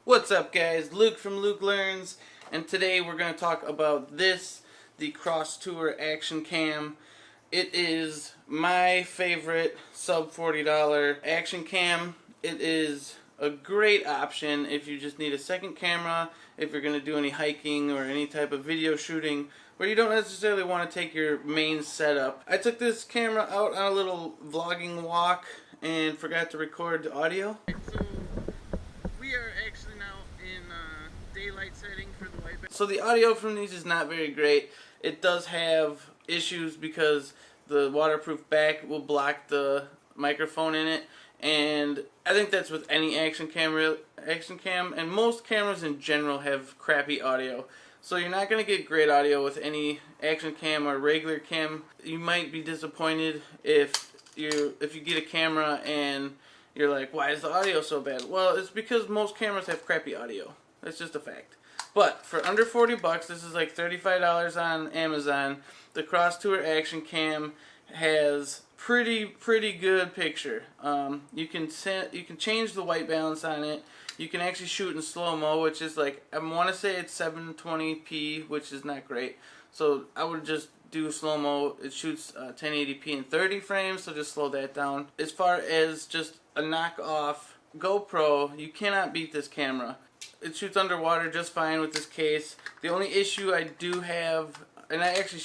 What's up, guys? Luke from Luke Learns, and today we're going to talk about the Crosstour Action Cam. It is my favorite sub $40 action cam. It is a great option if you just need a second camera, if you're going to do any hiking or any type of video shooting where you don't necessarily want to take your main setup. I took this camera out on a little vlogging walk and forgot to record the audio. So we are actually now in daylight setting for the white balance. So the audio from these is not very great. It does have issues because the waterproof back will block the microphone in it, and I think that's with any action cam, and most cameras in general have crappy audio. So you're not going to get great audio with any action cam or regular cam. You might be disappointed if you get a camera and you're like, why is the audio so bad? Well, it's because most cameras have crappy audio. That's just a fact. But for under 40 bucks, this is like $35 on Amazon. The Crosstour Action Cam has pretty good picture. You can change the white balance on it. You can actually shoot in slow-mo, which is like, I want to say it's 720p, which is not great. So I would just do slow-mo. It shoots 1080p in 30 frames, so just slow that down. As far as just a knockoff GoPro, you cannot beat this camera. It shoots underwater just fine with this case. The only issue I do have, and I actually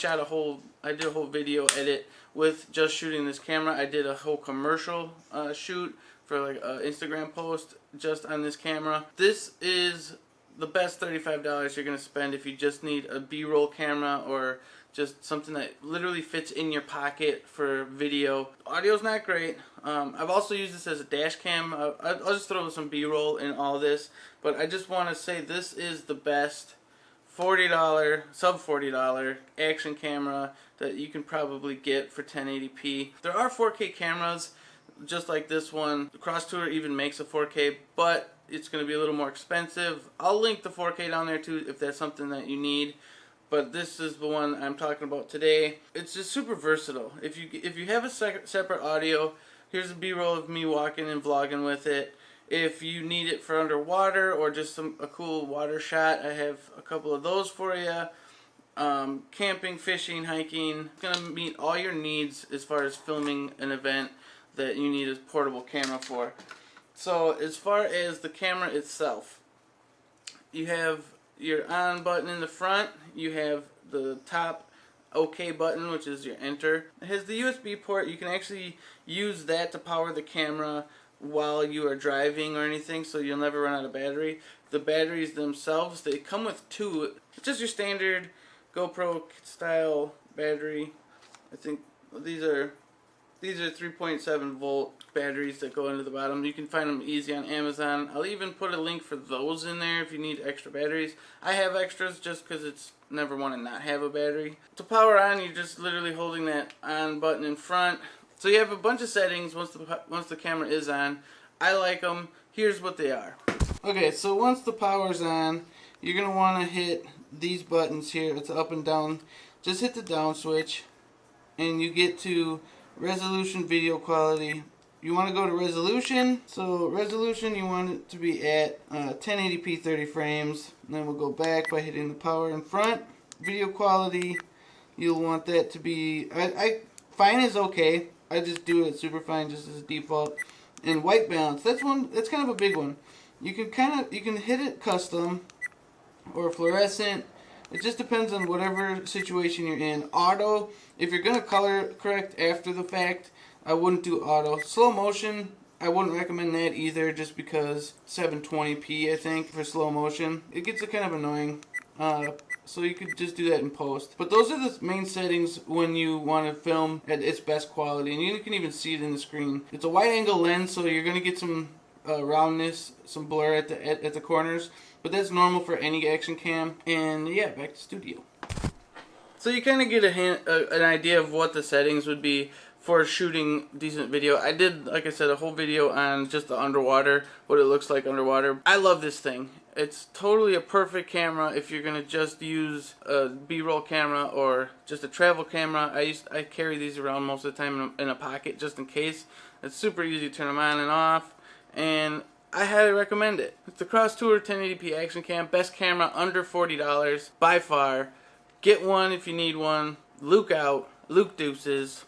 I did a whole video edit with just shooting this camera. I did a whole commercial shoot for like an Instagram post just on this camera. This is the best $35 you're going to spend if you just need a B-roll camera or just something that literally fits in your pocket for video. Audio's not great. I've also used this as a dash cam. I'll just throw some B-roll in all this, but I just want to say this is the best $40, sub $40 action camera that you can probably get for 1080p. There are 4K cameras just like this one. Crosstour even makes a 4K, but it's going to be a little more expensive. I'll link the 4K down there too if that's something that you need. But this is the one I'm talking about today. It's just super versatile. If you have a separate audio, here's a B-roll of me walking and vlogging with it. If you need it for underwater or just a cool water shot, I have a couple of those for you. Camping, fishing, hiking. It's gonna meet all your needs as far as filming an event that you need a portable camera for. So as far as the camera itself, you have your on button in the front, you have the top OK button, which is your enter. It has the USB port. You can actually use that to power the camera while you are driving or anything, so you'll never run out of battery. The batteries themselves, they come with two. It's just your standard GoPro style battery. I think these are 3.7 volt batteries that go into the bottom. You can find them easy on Amazon. I'll even put a link for those in there if you need extra batteries. I have extras just because it's never want to not have a battery. To power on, you're just literally holding that on button in front. So you have a bunch of settings once the camera is on. I like them. Here's what they are. Okay, so once the power's on, you're going to want to hit these buttons here. It's up and down. Just hit the down switch and you get to resolution, video quality. You want to go to resolution. So resolution, you want it to be at 1080p 30 frames. And then we'll go back by hitting the power in front. Video quality, you'll want that to be, fine is okay. I just do it super fine just as a default. And white balance, that's kind of a big one. You can hit it custom or fluorescent. It just depends on whatever situation you're in. Auto, if you're going to color correct after the fact, I wouldn't do auto. Slow motion, I wouldn't recommend that either just because 720p I think for slow motion. It gets kind of annoying. So you could just do that in post. But those are the main settings when you want to film at its best quality. And you can even see it in the screen. It's a wide angle lens, so you're going to get some roundness, some blur at the corners. But that's normal for any action cam. And yeah, back to studio. So you kind of get an idea of what the settings would be for shooting decent video. I did, like I said, a whole video on just the underwater, what it looks like underwater. I love this thing. It's totally a perfect camera if you're going to just use a B-roll camera or just a travel camera. I carry these around most of the time in a pocket just in case. It's super easy to turn them on and off. And I highly recommend it. It's the Cross Tour 1080p action cam. Best camera under $40 by far. Get one if you need one. Luke out. Luke deuces.